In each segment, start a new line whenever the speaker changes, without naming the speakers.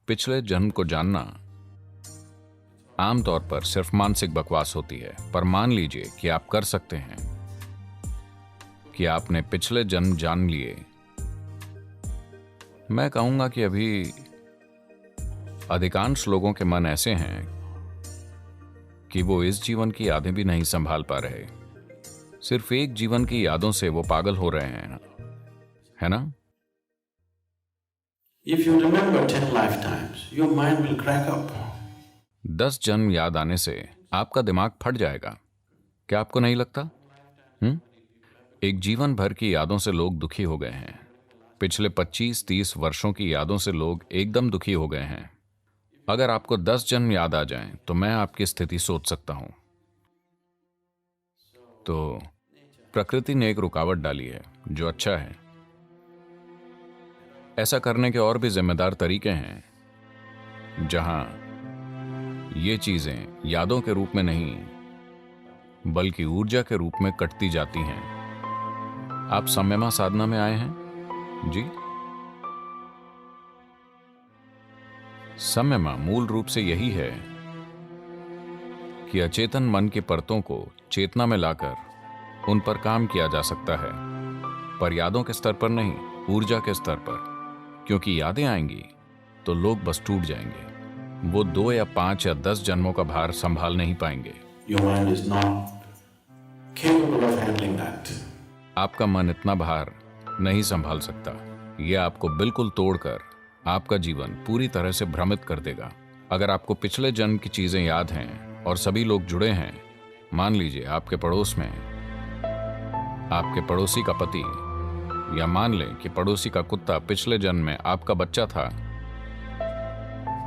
पिछले जन्म को जानना आमतौर पर सिर्फ मानसिक बकवास होती है, पर मान लीजिए कि आप कर सकते हैं कि आपने पिछले जन्म जान लिए। मैं कहूंगा कि अभी अधिकांश लोगों के मन ऐसे हैं कि वो इस जीवन की यादें भी नहीं संभाल पा रहे। सिर्फ एक जीवन की यादों से वो पागल हो रहे हैं, है ना?
If you remember 10 lifetimes, your mind will crack up.
10 जन्म याद आने से आपका दिमाग फट जाएगा। क्या आपको नहीं लगता? एक जीवन भर की यादों से लोग दुखी हो गए हैं। पिछले 25-30 वर्षों की यादों से लोग एकदम दुखी हो गए हैं। अगर आपको 10 जन्म याद आ जाएं, तो मैं आपकी स्थिति सोच सकता हूं। तो प्रकृति ने एक रुकावट डाली है, जो अच्छा है। ऐसा करने के और भी जिम्मेदार तरीके हैं, जहां ये चीजें यादों के रूप में नहीं बल्कि ऊर्जा के रूप में कटती जाती हैं। आप संयमा साधना में आए हैं जी? संयमा मूल रूप से यही है कि अचेतन मन की परतों को चेतना में लाकर उन पर काम किया जा सकता है, पर यादों के स्तर पर नहीं, ऊर्जा के स्तर पर। क्योंकि यादें आएंगी तो लोग बस टूट जाएंगे। वो 2 या 5 या 10 जन्मों का भार संभाल नहीं पाएंगे।
Your mind is not capable of handling that.
आपका मन इतना भार नहीं संभाल सकता। यह आपको बिल्कुल तोड़कर आपका जीवन पूरी तरह से भ्रमित कर देगा। अगर आपको पिछले जन्म की चीजें याद हैं और सभी लोग जुड़े हैं, मान लीजिए आपके पड़ोस में आपके पड़ोसी का पति, या मान लें कि पड़ोसी का कुत्ता पिछले जन्म में आपका बच्चा था,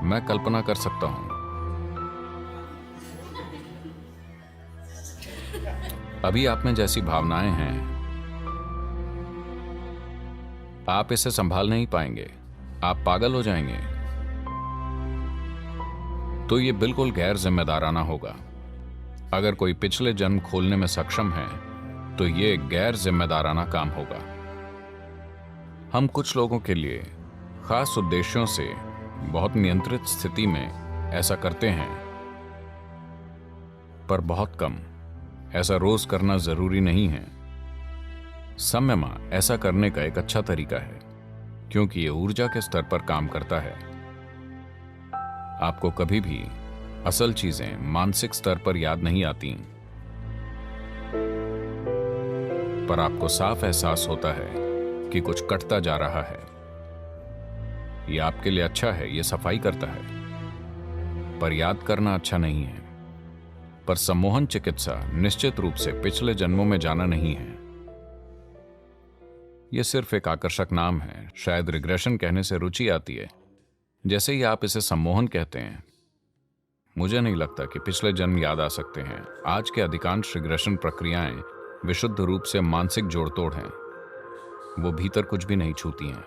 मैं कल्पना कर सकता हूं। अभी आप में जैसी भावनाएं हैं, आप इसे संभाल नहीं पाएंगे, आप पागल हो जाएंगे। तो ये बिल्कुल गैर जिम्मेदाराना होगा। अगर कोई पिछले जन्म खोलने में सक्षम है, तो ये गैर जिम्मेदाराना काम होगा। हम कुछ लोगों के लिए खास उद्देश्यों से बहुत नियंत्रित स्थिति में ऐसा करते हैं, पर बहुत कम। ऐसा रोज करना जरूरी नहीं है। संयमा ऐसा करने का एक अच्छा तरीका है, क्योंकि यह ऊर्जा के स्तर पर काम करता है। आपको कभी भी असल चीजें मानसिक स्तर पर याद नहीं आती, पर आपको साफ एहसास होता है कि कुछ कटता जा रहा है। यह आपके लिए अच्छा है, यह सफाई करता है, पर याद करना अच्छा नहीं है। पर सम्मोहन चिकित्सा निश्चित रूप से पिछले जन्मों में जाना नहीं है। यह सिर्फ एक आकर्षक नाम है। शायद रिग्रेशन कहने से रुचि आती है। जैसे ही आप इसे सम्मोहन कहते हैं, मुझे नहीं लगता कि पिछले जन्म याद आ सकते हैं। आज के अधिकांश रिग्रेशन प्रक्रियाएं विशुद्ध रूप से मानसिक जोड़तोड़ हैं। वो भीतर कुछ भी नहीं छूती हैं।